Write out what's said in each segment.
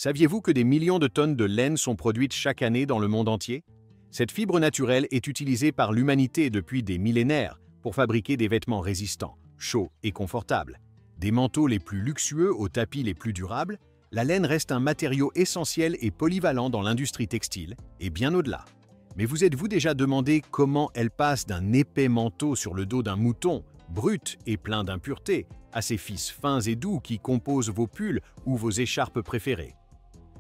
Saviez-vous que des millions de tonnes de laine sont produites chaque année dans le monde entier? Cette fibre naturelle est utilisée par l'humanité depuis des millénaires pour fabriquer des vêtements résistants, chauds et confortables. Des manteaux les plus luxueux aux tapis les plus durables, la laine reste un matériau essentiel et polyvalent dans l'industrie textile, et bien au-delà. Mais vous êtes-vous déjà demandé comment elle passe d'un épais manteau sur le dos d'un mouton, brut et plein d'impuretés, à ces fils fins et doux qui composent vos pulls ou vos écharpes préférées?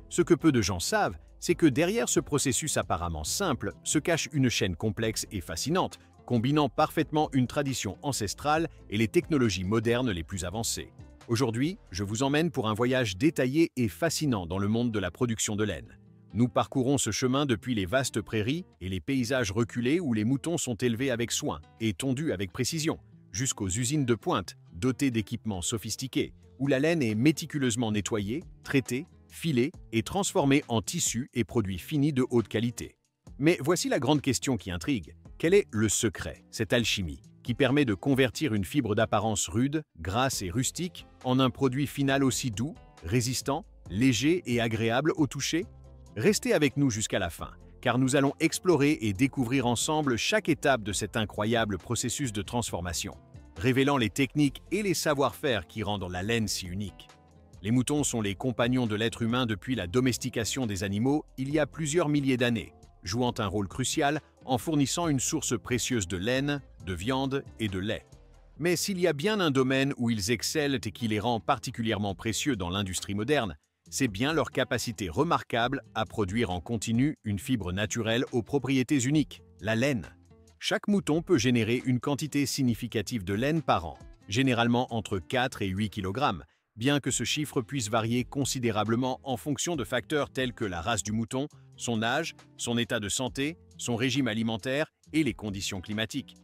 Ce que peu de gens savent, c'est que derrière ce processus apparemment simple se cache une chaîne complexe et fascinante, combinant parfaitement une tradition ancestrale et les technologies modernes les plus avancées. Aujourd'hui, je vous emmène pour un voyage détaillé et fascinant dans le monde de la production de laine. Nous parcourons ce chemin depuis les vastes prairies et les paysages reculés où les moutons sont élevés avec soin et tondus avec précision, jusqu'aux usines de pointe, dotées d'équipements sophistiqués, où la laine est méticuleusement nettoyée, traitée, filée et transformée en tissus et produits finis de haute qualité. Mais voici la grande question qui intrigue. Quel est le secret, cette alchimie, qui permet de convertir une fibre d'apparence rude, grasse et rustique en un produit final aussi doux, résistant, léger et agréable au toucher? Restez avec nous jusqu'à la fin, car nous allons explorer et découvrir ensemble chaque étape de cet incroyable processus de transformation, révélant les techniques et les savoir-faire qui rendent la laine si unique. Les moutons sont les compagnons de l'être humain depuis la domestication des animaux il y a plusieurs milliers d'années, jouant un rôle crucial en fournissant une source précieuse de laine, de viande et de lait. Mais s'il y a bien un domaine où ils excellent et qui les rend particulièrement précieux dans l'industrie moderne, c'est bien leur capacité remarquable à produire en continu une fibre naturelle aux propriétés uniques, la laine. Chaque mouton peut générer une quantité significative de laine par an, généralement entre 4 et 8 kg, bien que ce chiffre puisse varier considérablement en fonction de facteurs tels que la race du mouton, son âge, son état de santé, son régime alimentaire et les conditions climatiques.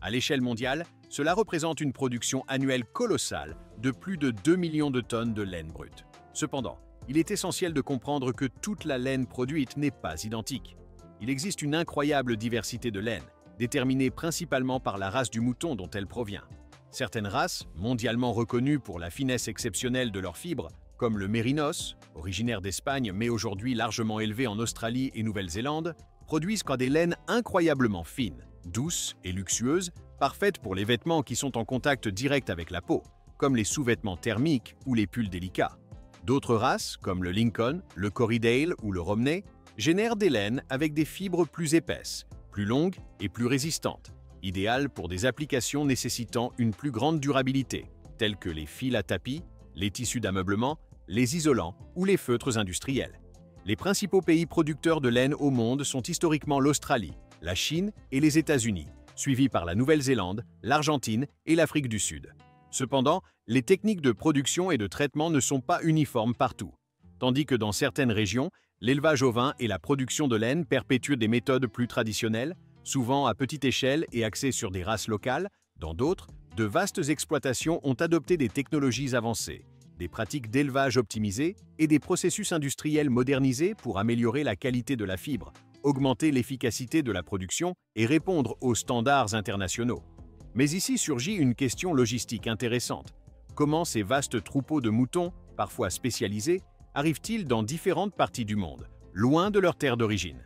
À l'échelle mondiale, cela représente une production annuelle colossale de plus de 2 millions de tonnes de laine brute. Cependant, il est essentiel de comprendre que toute la laine produite n'est pas identique. Il existe une incroyable diversité de laine, déterminée principalement par la race du mouton dont elle provient. Certaines races, mondialement reconnues pour la finesse exceptionnelle de leurs fibres, comme le mérinos, originaire d'Espagne mais aujourd'hui largement élevé en Australie et Nouvelle-Zélande, produisent des laines incroyablement fines, douces et luxueuses, parfaites pour les vêtements qui sont en contact direct avec la peau, comme les sous-vêtements thermiques ou les pulls délicats. D'autres races, comme le Lincoln, le Corriedale ou le Romney, génèrent des laines avec des fibres plus épaisses, plus longues et plus résistantes, idéales pour des applications nécessitant une plus grande durabilité, telles que les fils à tapis, les tissus d'ameublement, les isolants ou les feutres industriels. Les principaux pays producteurs de laine au monde sont historiquement l'Australie, la Chine et les États-Unis, suivis par la Nouvelle-Zélande, l'Argentine et l'Afrique du Sud. Cependant, les techniques de production et de traitement ne sont pas uniformes partout, tandis que dans certaines régions, l'élevage ovin et la production de laine perpétuent des méthodes plus traditionnelles, souvent à petite échelle et axées sur des races locales. Dans d'autres, de vastes exploitations ont adopté des technologies avancées, des pratiques d'élevage optimisées et des processus industriels modernisés pour améliorer la qualité de la fibre, augmenter l'efficacité de la production et répondre aux standards internationaux. Mais ici surgit une question logistique intéressante. Comment ces vastes troupeaux de moutons, parfois spécialisés, arrivent-ils dans différentes parties du monde, loin de leur terre d'origine?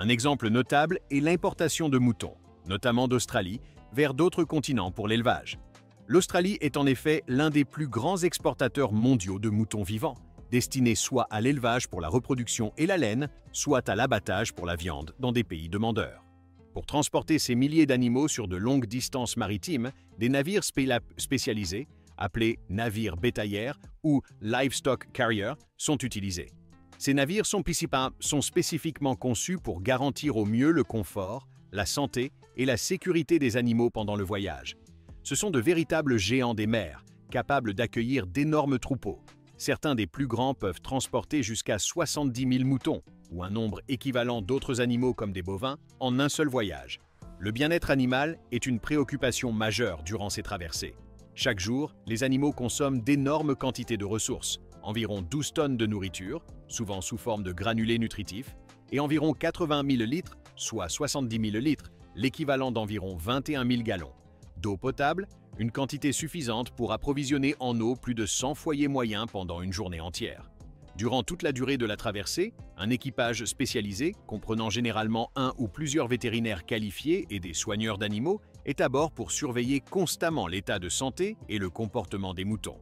Un exemple notable est l'importation de moutons, notamment d'Australie, vers d'autres continents pour l'élevage. L'Australie est en effet l'un des plus grands exportateurs mondiaux de moutons vivants, destinés soit à l'élevage pour la reproduction et la laine, soit à l'abattage pour la viande dans des pays demandeurs. Pour transporter ces milliers d'animaux sur de longues distances maritimes, des navires spécialisés, appelés navires bétaillères ou livestock carrier, sont utilisés. Ces navires sont spécifiquement conçus pour garantir au mieux le confort, la santé et la sécurité des animaux pendant le voyage. Ce sont de véritables géants des mers, capables d'accueillir d'énormes troupeaux. Certains des plus grands peuvent transporter jusqu'à 70 000 moutons, ou un nombre équivalent d'autres animaux comme des bovins, en un seul voyage. Le bien-être animal est une préoccupation majeure durant ces traversées. Chaque jour, les animaux consomment d'énormes quantités de ressources, environ 12 tonnes de nourriture, souvent sous forme de granulés nutritifs, et environ 80 000 litres, soit 70 000 litres, l'équivalent d'environ 21 000 gallons, d'eau potable, une quantité suffisante pour approvisionner en eau plus de 100 foyers moyens pendant une journée entière. Durant toute la durée de la traversée, un équipage spécialisé, comprenant généralement un ou plusieurs vétérinaires qualifiés et des soigneurs d'animaux, est à bord pour surveiller constamment l'état de santé et le comportement des moutons.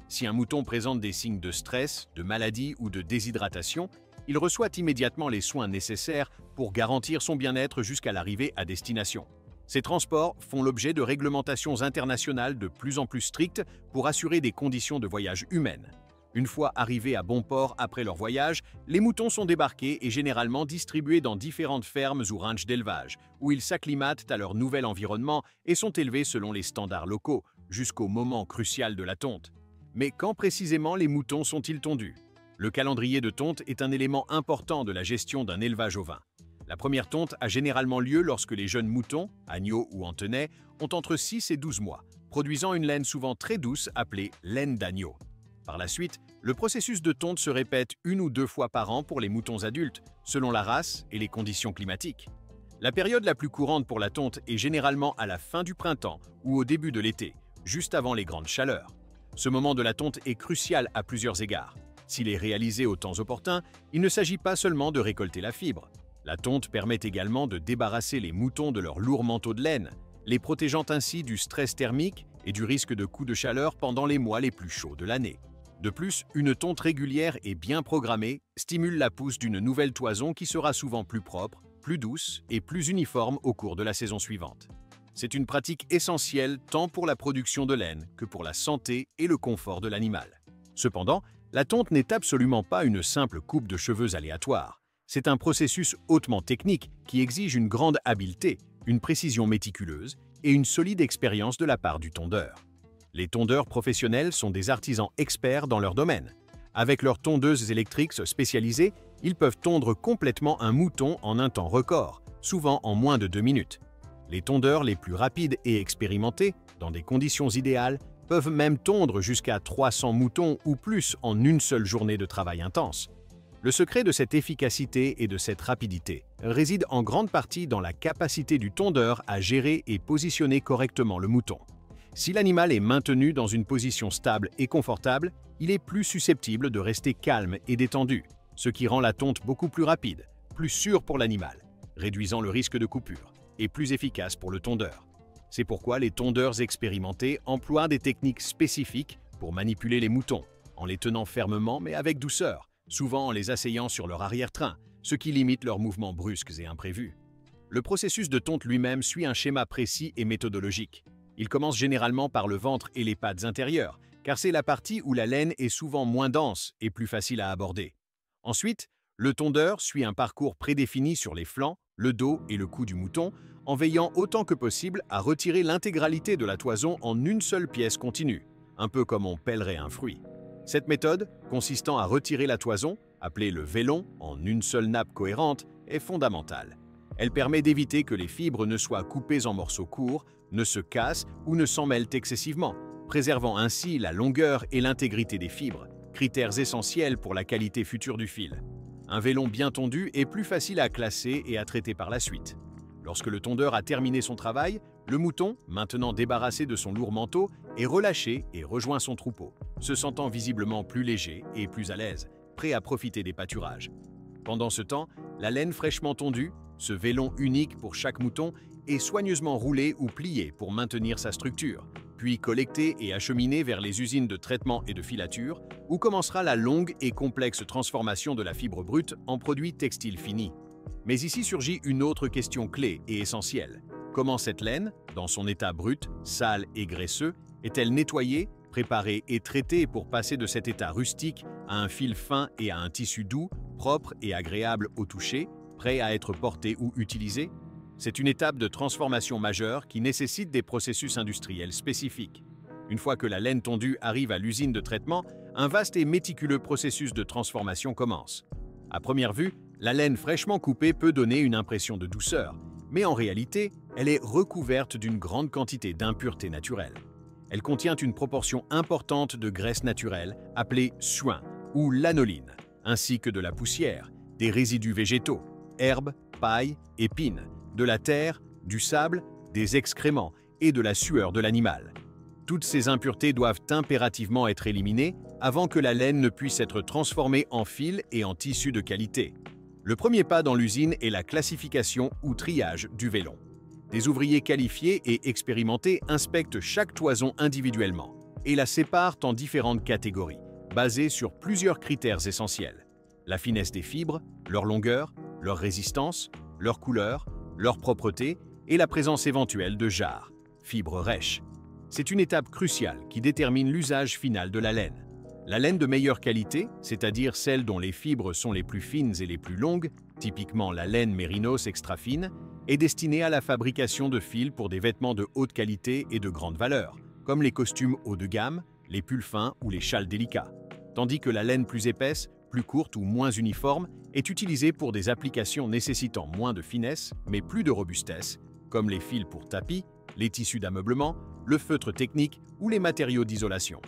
Si un mouton présente des signes de stress, de maladie ou de déshydratation, il reçoit immédiatement les soins nécessaires pour garantir son bien-être jusqu'à l'arrivée à destination. Ces transports font l'objet de réglementations internationales de plus en plus strictes pour assurer des conditions de voyage humaines. Une fois arrivés à bon port après leur voyage, les moutons sont débarqués et généralement distribués dans différentes fermes ou ranchs d'élevage, où ils s'acclimatent à leur nouvel environnement et sont élevés selon les standards locaux, jusqu'au moment crucial de la tonte. Mais quand précisément les moutons sont-ils tondus? Le calendrier de tonte est un élément important de la gestion d'un élevage ovin. La première tonte a généralement lieu lorsque les jeunes moutons, agneaux ou entenais, ont entre 6 et 12 mois, produisant une laine souvent très douce appelée laine d'agneau. Par la suite, le processus de tonte se répète 1 ou 2 fois par an pour les moutons adultes, selon la race et les conditions climatiques. La période la plus courante pour la tonte est généralement à la fin du printemps ou au début de l'été, juste avant les grandes chaleurs. Ce moment de la tonte est crucial à plusieurs égards. S'il est réalisé au temps opportun, il ne s'agit pas seulement de récolter la fibre. La tonte permet également de débarrasser les moutons de leur lourd manteau de laine, les protégeant ainsi du stress thermique et du risque de coups de chaleur pendant les mois les plus chauds de l'année. De plus, une tonte régulière et bien programmée stimule la pousse d'une nouvelle toison qui sera souvent plus propre, plus douce et plus uniforme au cours de la saison suivante. C'est une pratique essentielle tant pour la production de laine que pour la santé et le confort de l'animal. Cependant, la tonte n'est absolument pas une simple coupe de cheveux aléatoire. C'est un processus hautement technique qui exige une grande habileté, une précision méticuleuse et une solide expérience de la part du tondeur. Les tondeurs professionnels sont des artisans experts dans leur domaine. Avec leurs tondeuses électriques spécialisées, ils peuvent tondre complètement un mouton en un temps record, souvent en moins de 2 minutes. Les tondeurs les plus rapides et expérimentés, dans des conditions idéales, peuvent même tondre jusqu'à 300 moutons ou plus en une seule journée de travail intense. Le secret de cette efficacité et de cette rapidité réside en grande partie dans la capacité du tondeur à gérer et positionner correctement le mouton. Si l'animal est maintenu dans une position stable et confortable, il est plus susceptible de rester calme et détendu, ce qui rend la tonte beaucoup plus rapide, plus sûre pour l'animal, réduisant le risque de coupure, et plus efficace pour le tondeur. C'est pourquoi les tondeurs expérimentés emploient des techniques spécifiques pour manipuler les moutons, en les tenant fermement mais avec douceur, souvent en les asseyant sur leur arrière-train, ce qui limite leurs mouvements brusques et imprévus. Le processus de tonte lui-même suit un schéma précis et méthodologique. Il commence généralement par le ventre et les pattes intérieures, car c'est la partie où la laine est souvent moins dense et plus facile à aborder. Ensuite, le tondeur suit un parcours prédéfini sur les flancs, le dos et le cou du mouton, en veillant autant que possible à retirer l'intégralité de la toison en une seule pièce continue, un peu comme on pèlerait un fruit. Cette méthode, consistant à retirer la toison, appelée le vélon, en une seule nappe cohérente, est fondamentale. Elle permet d'éviter que les fibres ne soient coupées en morceaux courts, ne se cassent ou ne s'emmêlent excessivement, préservant ainsi la longueur et l'intégrité des fibres, critères essentiels pour la qualité future du fil. Un vélon bien tondu est plus facile à classer et à traiter par la suite. Lorsque le tondeur a terminé son travail, le mouton, maintenant débarrassé de son lourd manteau, est relâché et rejoint son troupeau, se sentant visiblement plus léger et plus à l'aise, prêt à profiter des pâturages. Pendant ce temps, la laine fraîchement tondue, ce vélon unique pour chaque mouton, est soigneusement roulé ou plié pour maintenir sa structure, puis collecté et acheminé vers les usines de traitement et de filature, où commencera la longue et complexe transformation de la fibre brute en produit textile fini. Mais ici surgit une autre question clé et essentielle. Comment cette laine, dans son état brut, sale et graisseux, est-elle nettoyée, préparée et traitée pour passer de cet état rustique à un fil fin et à un tissu doux, propre et agréable au toucher, prêt à être porté ou utilisé? C'est une étape de transformation majeure qui nécessite des processus industriels spécifiques. Une fois que la laine tondue arrive à l'usine de traitement, un vaste et méticuleux processus de transformation commence. À première vue, la laine fraîchement coupée peut donner une impression de douceur, mais en réalité, elle est recouverte d'une grande quantité d'impuretés naturelles. Elle contient une proportion importante de graisse naturelle, appelée suin ou lanoline, ainsi que de la poussière, des résidus végétaux, herbes, paille, épines, de la terre, du sable, des excréments et de la sueur de l'animal. Toutes ces impuretés doivent impérativement être éliminées avant que la laine ne puisse être transformée en fil et en tissu de qualité. Le premier pas dans l'usine est la classification ou triage du vélon. Des ouvriers qualifiés et expérimentés inspectent chaque toison individuellement et la séparent en différentes catégories, basées sur plusieurs critères essentiels. La finesse des fibres, leur longueur, leur résistance, leur couleur, leur propreté et la présence éventuelle de jarres, fibres rêches. C'est une étape cruciale qui détermine l'usage final de la laine. La laine de meilleure qualité, c'est-à-dire celle dont les fibres sont les plus fines et les plus longues, typiquement la laine mérinos extra fine, est destinée à la fabrication de fils pour des vêtements de haute qualité et de grande valeur, comme les costumes haut de gamme, les pulls fins ou les châles délicats. Tandis que la laine plus épaisse, plus courte ou moins uniforme est utilisée pour des applications nécessitant moins de finesse mais plus de robustesse, comme les fils pour tapis, les tissus d'ameublement, le feutre technique ou les matériaux d'isolation.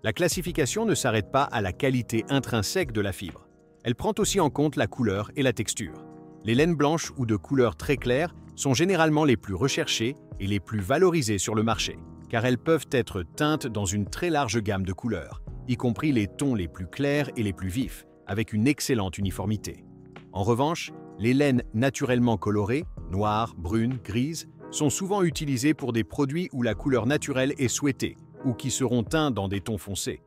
La classification ne s'arrête pas à la qualité intrinsèque de la fibre. Elle prend aussi en compte la couleur et la texture. Les laines blanches ou de couleur très claire sont généralement les plus recherchées et les plus valorisées sur le marché, car elles peuvent être teintes dans une très large gamme de couleurs, y compris les tons les plus clairs et les plus vifs, avec une excellente uniformité. En revanche, les laines naturellement colorées, noires, brunes, grises, sont souvent utilisées pour des produits où la couleur naturelle est souhaitée ou qui seront teints dans des tons foncés.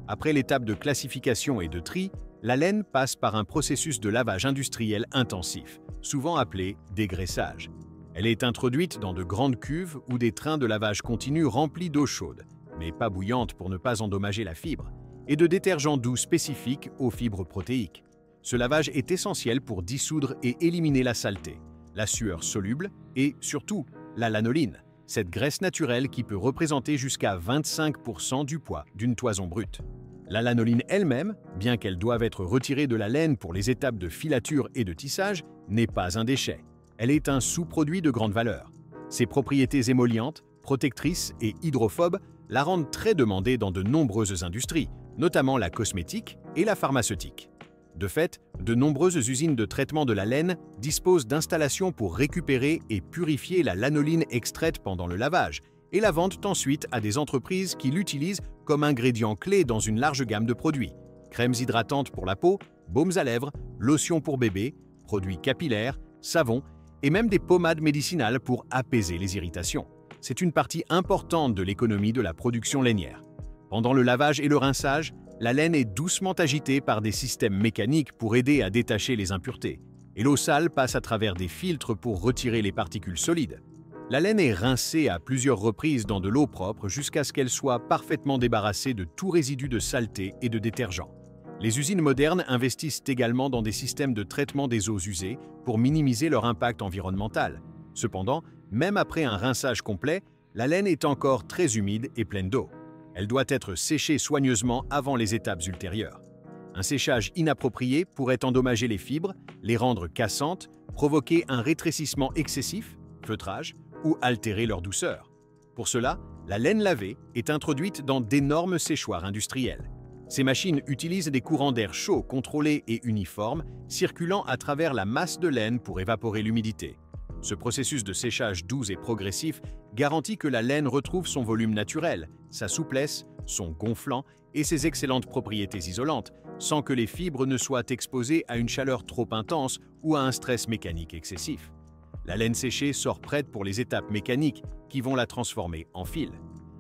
Après l'étape de classification et de tri, la laine passe par un processus de lavage industriel intensif, souvent appelé dégraissage. Elle est introduite dans de grandes cuves ou des trains de lavage continu remplis d'eau chaude, mais pas bouillante pour ne pas endommager la fibre, et de détergents doux spécifiques aux fibres protéiques. Ce lavage est essentiel pour dissoudre et éliminer la saleté, la sueur soluble et, surtout, la lanoline, cette graisse naturelle qui peut représenter jusqu'à 25% du poids d'une toison brute. La lanoline elle-même, bien qu'elle doive être retirée de la laine pour les étapes de filature et de tissage, n'est pas un déchet. Elle est un sous-produit de grande valeur. Ses propriétés émollientes, protectrices et hydrophobes la rendent très demandée dans de nombreuses industries, notamment la cosmétique et la pharmaceutique. De fait, de nombreuses usines de traitement de la laine disposent d'installations pour récupérer et purifier la lanoline extraite pendant le lavage et la vendent ensuite à des entreprises qui l'utilisent comme ingrédient clé dans une large gamme de produits. Crèmes hydratantes pour la peau, baumes à lèvres, lotions pour bébé, produits capillaires, savons et même des pommades médicinales pour apaiser les irritations. C'est une partie importante de l'économie de la production lainière. Pendant le lavage et le rinçage, la laine est doucement agitée par des systèmes mécaniques pour aider à détacher les impuretés, et l'eau sale passe à travers des filtres pour retirer les particules solides. La laine est rincée à plusieurs reprises dans de l'eau propre jusqu'à ce qu'elle soit parfaitement débarrassée de tout résidu de saleté et de détergent. Les usines modernes investissent également dans des systèmes de traitement des eaux usées pour minimiser leur impact environnemental. Cependant, même après un rinçage complet, la laine est encore très humide et pleine d'eau. Elle doit être séchée soigneusement avant les étapes ultérieures. Un séchage inapproprié pourrait endommager les fibres, les rendre cassantes, provoquer un rétrécissement excessif, feutrage, ou altérer leur douceur. Pour cela, la laine lavée est introduite dans d'énormes séchoirs industriels. Ces machines utilisent des courants d'air chaud contrôlés et uniformes, circulant à travers la masse de laine pour évaporer l'humidité. Ce processus de séchage doux et progressif garantit que la laine retrouve son volume naturel, sa souplesse, son gonflant et ses excellentes propriétés isolantes, sans que les fibres ne soient exposées à une chaleur trop intense ou à un stress mécanique excessif. La laine séchée sort prête pour les étapes mécaniques qui vont la transformer en fil.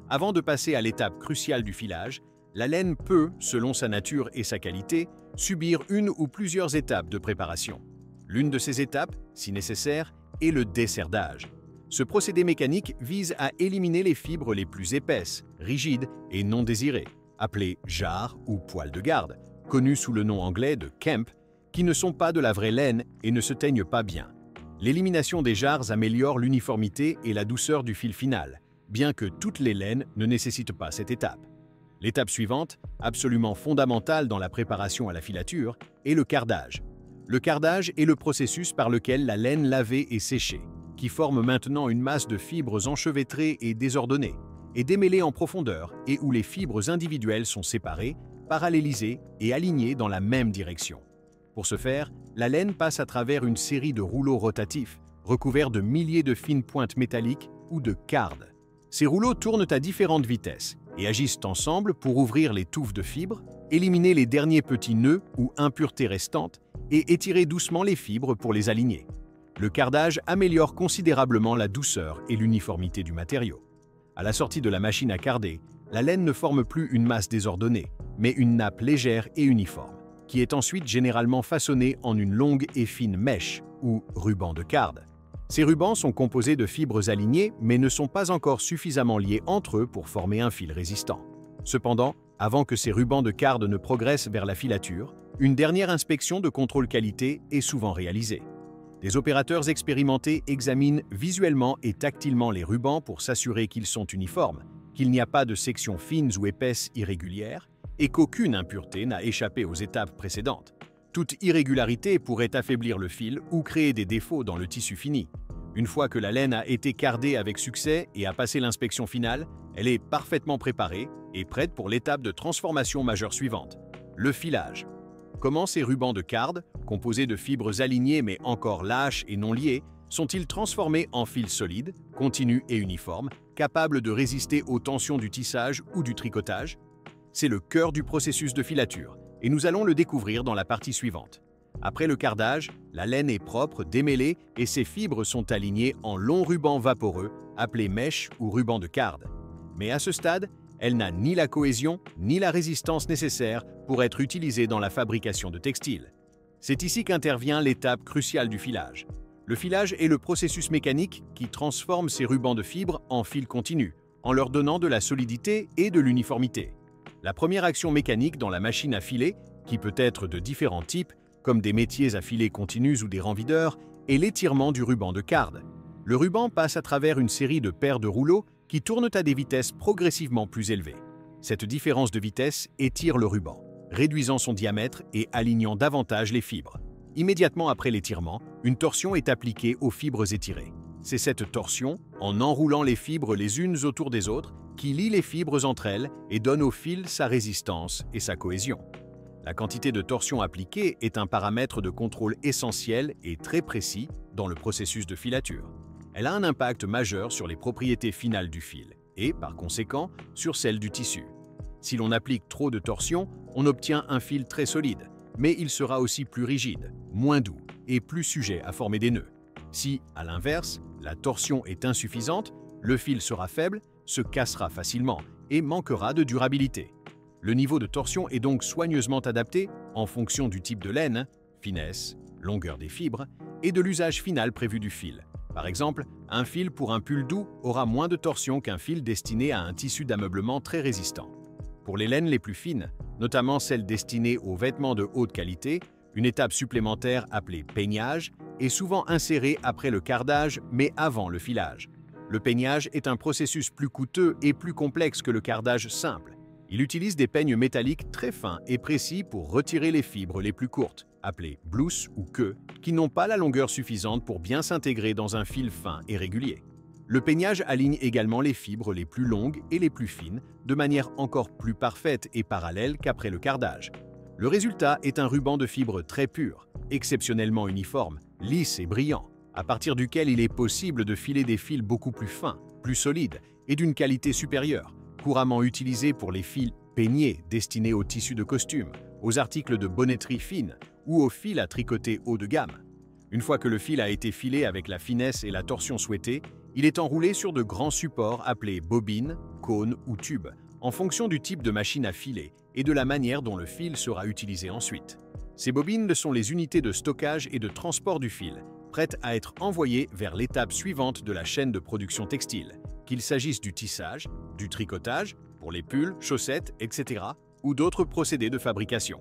Avant de passer à l'étape cruciale du filage, la laine peut, selon sa nature et sa qualité, subir une ou plusieurs étapes de préparation. L'une de ces étapes, si nécessaire, est le desserdage. Ce procédé mécanique vise à éliminer les fibres les plus épaisses, rigides et non désirées, appelées jarres ou poils de garde, connues sous le nom anglais de kemp, qui ne sont pas de la vraie laine et ne se teignent pas bien. L'élimination des jarres améliore l'uniformité et la douceur du fil final, bien que toutes les laines ne nécessitent pas cette étape. L'étape suivante, absolument fondamentale dans la préparation à la filature, est le cardage. Le cardage est le processus par lequel la laine lavée est séchée, qui forme maintenant une masse de fibres enchevêtrées et désordonnées, et démêlées en profondeur et où les fibres individuelles sont séparées, parallélisées et alignées dans la même direction. Pour ce faire, la laine passe à travers une série de rouleaux rotatifs, recouverts de milliers de fines pointes métalliques ou de cardes. Ces rouleaux tournent à différentes vitesses et agissent ensemble pour ouvrir les touffes de fibres, éliminer les derniers petits nœuds ou impuretés restantes et étirer doucement les fibres pour les aligner. Le cardage améliore considérablement la douceur et l'uniformité du matériau. À la sortie de la machine à carder, la laine ne forme plus une masse désordonnée, mais une nappe légère et uniforme, qui est ensuite généralement façonnée en une longue et fine mèche, ou ruban de carde. Ces rubans sont composés de fibres alignées, mais ne sont pas encore suffisamment liés entre eux pour former un fil résistant. Cependant, avant que ces rubans de carde ne progressent vers la filature, une dernière inspection de contrôle qualité est souvent réalisée. Des opérateurs expérimentés examinent visuellement et tactilement les rubans pour s'assurer qu'ils sont uniformes, qu'il n'y a pas de sections fines ou épaisses irrégulières et qu'aucune impureté n'a échappé aux étapes précédentes. Toute irrégularité pourrait affaiblir le fil ou créer des défauts dans le tissu fini. Une fois que la laine a été cardée avec succès et a passé l'inspection finale, elle est parfaitement préparée et prête pour l'étape de transformation majeure suivante, le filage. Comment ces rubans de carde, composés de fibres alignées mais encore lâches et non liées, sont-ils transformés en fils solides, continus et uniformes, capables de résister aux tensions du tissage ou du tricotage? C'est le cœur du processus de filature, et nous allons le découvrir dans la partie suivante. Après le cardage, la laine est propre, démêlée, et ses fibres sont alignées en longs rubans vaporeux, appelés mèches ou rubans de carde. Mais à ce stade, elle n'a ni la cohésion ni la résistance nécessaires pour être utilisée dans la fabrication de textiles. C'est ici qu'intervient l'étape cruciale du filage. Le filage est le processus mécanique qui transforme ces rubans de fibres en fils continus, en leur donnant de la solidité et de l'uniformité. La première action mécanique dans la machine à filer, qui peut être de différents types, comme des métiers à filer continus ou des ranvideurs, est l'étirement du ruban de carde. Le ruban passe à travers une série de paires de rouleaux qui tournent à des vitesses progressivement plus élevées. Cette différence de vitesse étire le ruban, réduisant son diamètre et alignant davantage les fibres. Immédiatement après l'étirement, une torsion est appliquée aux fibres étirées. C'est cette torsion, en enroulant les fibres les unes autour des autres, qui lie les fibres entre elles et donne au fil sa résistance et sa cohésion. La quantité de torsion appliquée est un paramètre de contrôle essentiel et très précis dans le processus de filature. Elle a un impact majeur sur les propriétés finales du fil et, par conséquent, sur celles du tissu. Si l'on applique trop de torsion, on obtient un fil très solide, mais il sera aussi plus rigide, moins doux et plus sujet à former des nœuds. Si, à l'inverse, la torsion est insuffisante, le fil sera faible, se cassera facilement et manquera de durabilité. Le niveau de torsion est donc soigneusement adapté en fonction du type de laine, finesse, longueur des fibres et de l'usage final prévu du fil. Par exemple, un fil pour un pull doux aura moins de torsion qu'un fil destiné à un tissu d'ameublement très résistant. Pour les laines les plus fines, notamment celles destinées aux vêtements de haute qualité, une étape supplémentaire appelée peignage est souvent insérée après le cardage mais avant le filage. Le peignage est un processus plus coûteux et plus complexe que le cardage simple. Il utilise des peignes métalliques très fins et précis pour retirer les fibres les plus courtes, appelées blousses ou queues, qui n'ont pas la longueur suffisante pour bien s'intégrer dans un fil fin et régulier. Le peignage aligne également les fibres les plus longues et les plus fines de manière encore plus parfaite et parallèle qu'après le cardage. Le résultat est un ruban de fibres très pur, exceptionnellement uniforme, lisse et brillant, à partir duquel il est possible de filer des fils beaucoup plus fins, plus solides et d'une qualité supérieure, couramment utilisés pour les fils peignés destinés aux tissus de costumes, aux articles de bonneterie fine ou aux fils à tricoter haut de gamme. Une fois que le fil a été filé avec la finesse et la torsion souhaitées, il est enroulé sur de grands supports appelés bobines, cônes ou tubes, en fonction du type de machine à filer et de la manière dont le fil sera utilisé ensuite. Ces bobines sont les unités de stockage et de transport du fil, prêtes à être envoyées vers l'étape suivante de la chaîne de production textile, qu'il s'agisse du tissage, du tricotage, pour les pulls, chaussettes, etc., ou d'autres procédés de fabrication.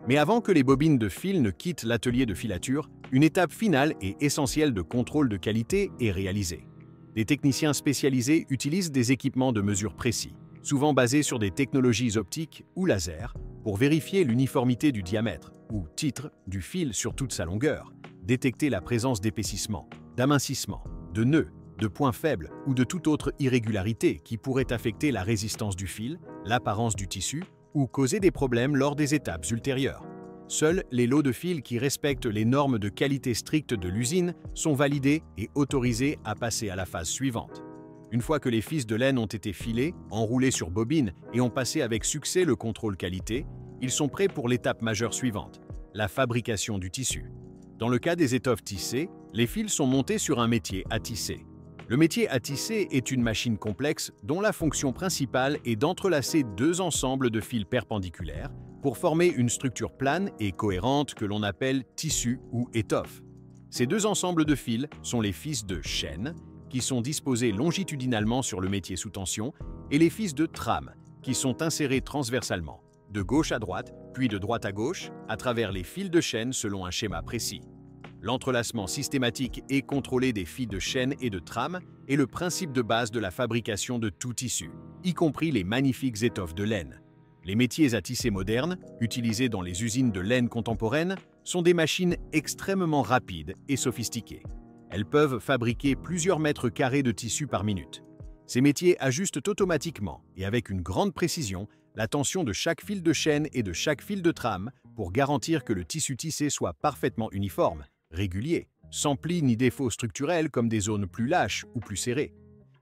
Mais avant que les bobines de fil ne quittent l'atelier de filature, une étape finale et essentielle de contrôle de qualité est réalisée. Les techniciens spécialisés utilisent des équipements de mesure précis, souvent basés sur des technologies optiques ou laser, pour vérifier l'uniformité du diamètre, ou titre, du fil sur toute sa longueur, détecter la présence d'épaississement, d'amincissement, de nœuds, de points faibles ou de toute autre irrégularité qui pourrait affecter la résistance du fil, l'apparence du tissu ou causer des problèmes lors des étapes ultérieures. Seuls les lots de fils qui respectent les normes de qualité strictes de l'usine sont validés et autorisés à passer à la phase suivante. Une fois que les fils de laine ont été filés, enroulés sur bobine et ont passé avec succès le contrôle qualité, ils sont prêts pour l'étape majeure suivante, la fabrication du tissu. Dans le cas des étoffes tissées, les fils sont montés sur un métier à tisser. Le métier à tisser est une machine complexe dont la fonction principale est d'entrelacer deux ensembles de fils perpendiculaires pour former une structure plane et cohérente que l'on appelle tissu ou étoffe. Ces deux ensembles de fils sont les fils de chaîne, qui sont disposés longitudinalement sur le métier sous tension, et les fils de trame, qui sont insérés transversalement, de gauche à droite, puis de droite à gauche, à travers les fils de chaîne selon un schéma précis. L'entrelacement systématique et contrôlé des fils de chaîne et de trame est le principe de base de la fabrication de tout tissu, y compris les magnifiques étoffes de laine. Les métiers à tisser modernes, utilisés dans les usines de laine contemporaines, sont des machines extrêmement rapides et sophistiquées. Elles peuvent fabriquer plusieurs mètres carrés de tissu par minute. Ces métiers ajustent automatiquement et avec une grande précision la tension de chaque fil de chaîne et de chaque fil de trame pour garantir que le tissu tissé soit parfaitement uniforme, régulier, sans plis ni défauts structurels comme des zones plus lâches ou plus serrées.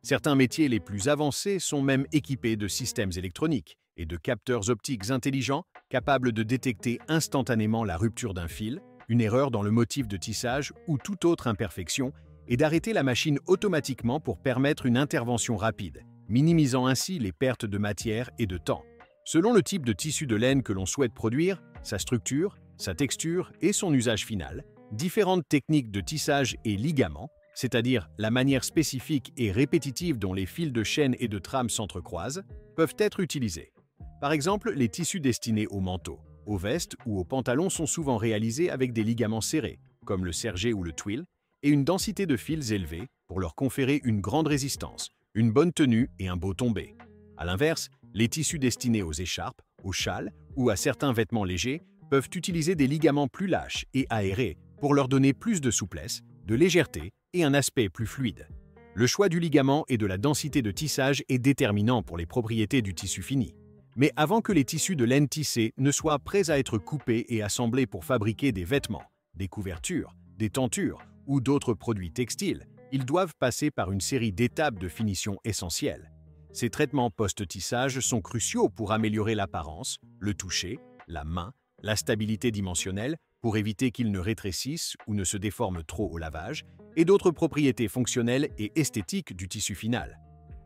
Certains métiers les plus avancés sont même équipés de systèmes électroniques et de capteurs optiques intelligents capables de détecter instantanément la rupture d'un fil, une erreur dans le motif de tissage ou toute autre imperfection et d'arrêter la machine automatiquement pour permettre une intervention rapide, minimisant ainsi les pertes de matière et de temps. Selon le type de tissu de laine que l'on souhaite produire, sa structure, sa texture et son usage final, différentes techniques de tissage et ligaments, c'est-à-dire la manière spécifique et répétitive dont les fils de chaîne et de trame s'entrecroisent, peuvent être utilisées. Par exemple, les tissus destinés aux manteaux, aux vestes ou aux pantalons sont souvent réalisés avec des ligaments serrés, comme le sergé ou le twill, et une densité de fils élevée pour leur conférer une grande résistance, une bonne tenue et un beau tombé. A l'inverse, les tissus destinés aux écharpes, aux châles ou à certains vêtements légers peuvent utiliser des ligaments plus lâches et aérés pour leur donner plus de souplesse, de légèreté et un aspect plus fluide. Le choix du ligament et de la densité de tissage est déterminant pour les propriétés du tissu fini. Mais avant que les tissus de laine tissée ne soient prêts à être coupés et assemblés pour fabriquer des vêtements, des couvertures, des tentures ou d'autres produits textiles, ils doivent passer par une série d'étapes de finition essentielles. Ces traitements post-tissage sont cruciaux pour améliorer l'apparence, le toucher, la main, la stabilité dimensionnelle pour éviter qu'ils ne rétrécissent ou ne se déforment trop au lavage, et d'autres propriétés fonctionnelles et esthétiques du tissu final.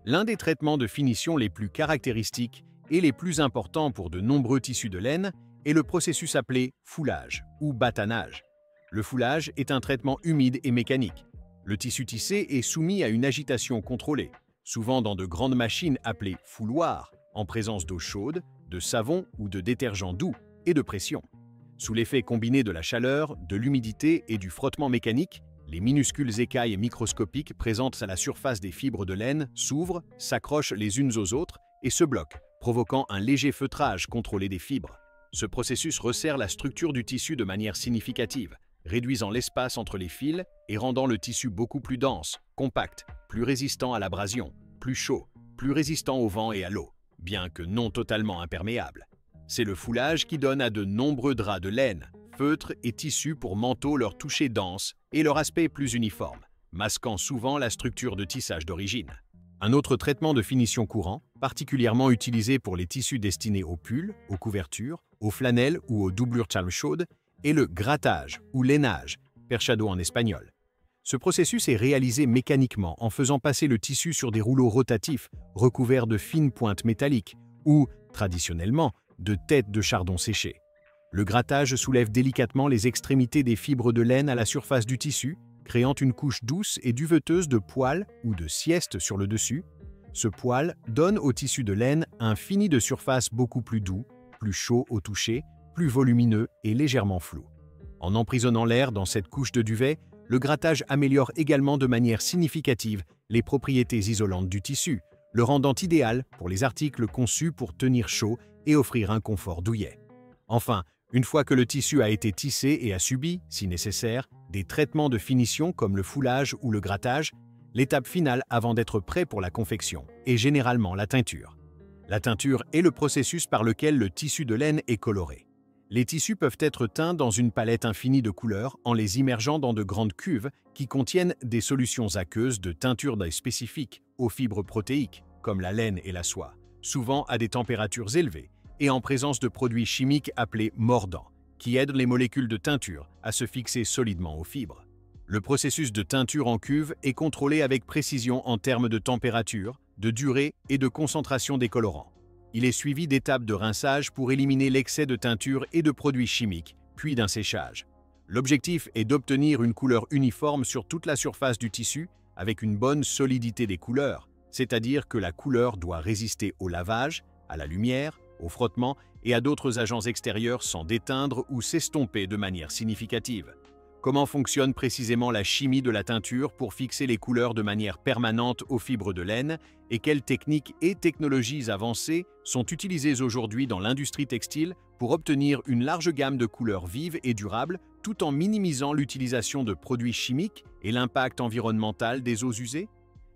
L'un des traitements de finition les plus caractéristiques et les plus importants pour de nombreux tissus de laine est le processus appelé foulage ou bâtonnage. Le foulage est un traitement humide et mécanique. Le tissu tissé est soumis à une agitation contrôlée, souvent dans de grandes machines appelées fouloirs, en présence d'eau chaude, de savon ou de détergent doux et de pression. Sous l'effet combiné de la chaleur, de l'humidité et du frottement mécanique, les minuscules écailles microscopiques présentes à la surface des fibres de laine s'ouvrent, s'accrochent les unes aux autres et se bloquent, provoquant un léger feutrage contrôlé des fibres. Ce processus resserre la structure du tissu de manière significative, réduisant l'espace entre les fils et rendant le tissu beaucoup plus dense, compact, plus résistant à l'abrasion, plus chaud, plus résistant au vent et à l'eau, bien que non totalement imperméable. C'est le foulage qui donne à de nombreux draps de laine, feutres et tissus pour manteaux leur toucher dense et leur aspect plus uniforme, masquant souvent la structure de tissage d'origine. Un autre traitement de finition courant, particulièrement utilisé pour les tissus destinés aux pulls, aux couvertures, aux flanelles ou aux doublures chaudes, est le grattage ou lainage, perchado en espagnol. Ce processus est réalisé mécaniquement en faisant passer le tissu sur des rouleaux rotatifs recouverts de fines pointes métalliques ou, traditionnellement, de têtes de chardon séchées. Le grattage soulève délicatement les extrémités des fibres de laine à la surface du tissu, créant une couche douce et duveteuse de poils ou de sieste sur le dessus. Ce poil donne au tissu de laine un fini de surface beaucoup plus doux, plus chaud au toucher, plus volumineux et légèrement flou. En emprisonnant l'air dans cette couche de duvet, le grattage améliore également de manière significative les propriétés isolantes du tissu, le rendant idéal pour les articles conçus pour tenir chaud et offrir un confort douillet. Enfin, une fois que le tissu a été tissé et a subi, si nécessaire, des traitements de finition comme le foulage ou le grattage, l'étape finale avant d'être prêt pour la confection est généralement la teinture. La teinture est le processus par lequel le tissu de laine est coloré. Les tissus peuvent être teints dans une palette infinie de couleurs en les immergeant dans de grandes cuves qui contiennent des solutions aqueuses de teinture spécifiques aux fibres protéiques, comme la laine et la soie, souvent à des températures élevées et en présence de produits chimiques appelés mordants, qui aident les molécules de teinture à se fixer solidement aux fibres. Le processus de teinture en cuve est contrôlé avec précision en termes de température, de durée et de concentration des colorants. Il est suivi d'étapes de rinçage pour éliminer l'excès de teinture et de produits chimiques, puis d'un séchage. L'objectif est d'obtenir une couleur uniforme sur toute la surface du tissu avec une bonne solidité des couleurs, c'est-à-dire que la couleur doit résister au lavage, à la lumière, au frottement et à d'autres agents extérieurs sans déteindre ou s'estomper de manière significative. Comment fonctionne précisément la chimie de la teinture pour fixer les couleurs de manière permanente aux fibres de laine et quelles techniques et technologies avancées sont utilisées aujourd'hui dans l'industrie textile pour obtenir une large gamme de couleurs vives et durables tout en minimisant l'utilisation de produits chimiques et l'impact environnemental des eaux usées?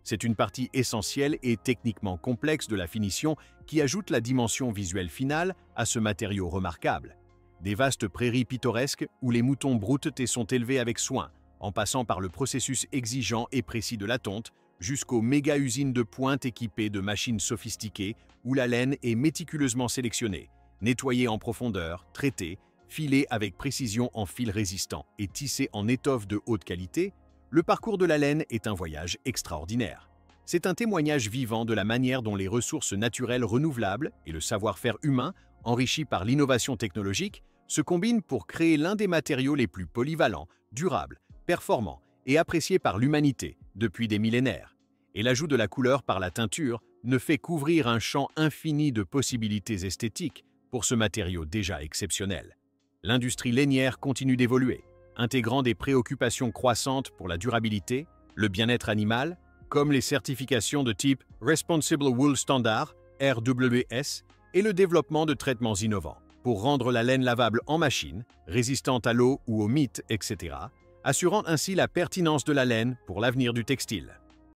C'est une partie essentielle et techniquement complexe de la finition qui ajoute la dimension visuelle finale à ce matériau remarquable. Des vastes prairies pittoresques où les moutons broutent sont élevés avec soin, en passant par le processus exigeant et précis de la tonte, jusqu'aux méga-usines de pointe équipées de machines sophistiquées où la laine est méticuleusement sélectionnée, nettoyée en profondeur, traitée, filée avec précision en fils résistants et tissée en étoffe de haute qualité. Le parcours de la laine est un voyage extraordinaire. C'est un témoignage vivant de la manière dont les ressources naturelles renouvelables et le savoir-faire humain, enrichi par l'innovation technologique, se combinent pour créer l'un des matériaux les plus polyvalents, durables, performants et appréciés par l'humanité depuis des millénaires. Et l'ajout de la couleur par la teinture ne fait qu'ouvrir un champ infini de possibilités esthétiques pour ce matériau déjà exceptionnel. L'industrie lainière continue d'évoluer, intégrant des préoccupations croissantes pour la durabilité, le bien-être animal, comme les certifications de type Responsible Wool Standard, RWS, et le développement de traitements innovants pour rendre la laine lavable en machine, résistante à l'eau ou aux mites, etc., assurant ainsi la pertinence de la laine pour l'avenir du textile.